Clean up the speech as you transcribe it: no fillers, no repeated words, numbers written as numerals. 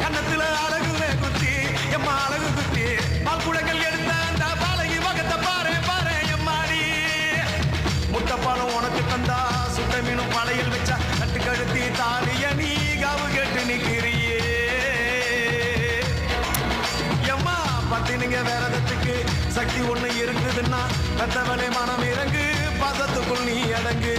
கன்னத்துல அழகுவே குத்தி எம்மா அழகு குத்தி பால் குடங்கள் எடுத்த அந்த பாலகி வகத்தை பாரு பாரு எம்மாடி முட்டைப்பாலம் உனக்கு தந்தா சுட்ட மீனும் பழையல் வச்சா கட்டு கழுத்தி தாலிய நீ காவு கேட்டு நிக்கிறியே எம்மா பத்தினிங்க வேறதத்துக்கு சக்தி ஒண்ணு இருக்குதுன்னா பெத்தவனே மனம் இறங்கு பாசத்துக்குள் நீ அடங்கு